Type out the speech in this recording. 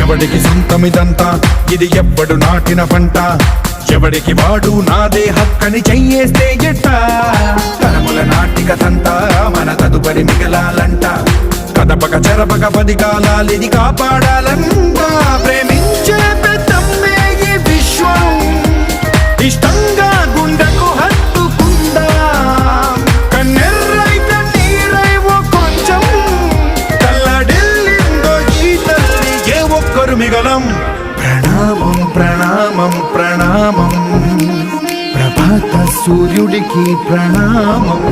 ఎవడికి సొంతమిదంతా ఇది ఎవ్వడు నాటిన పంట ఎవడికి వాడు నాదే హక్కని చెయ్యేస్తే ఎట్ట తరముల నాటిక తంతా మన తదుపరి మిగలాలంట కదపక చెరపక 10 కాలాలిది కాపాడాలంట ప్రేమించే పెద్దమ్మే ఈ విశ్వం ఇష్టంగా గుండెకు హత్తుకుందా కన్నెర్రైత నీరై ఓ కొంచెం తల్లడిల్లిందో ఈ తల్లి ఏ ఒక్కరు మిగలం ప్రణామం ప్రణామం ప్రణామం ప్రభాత సూర్యుడికి ప్రణామం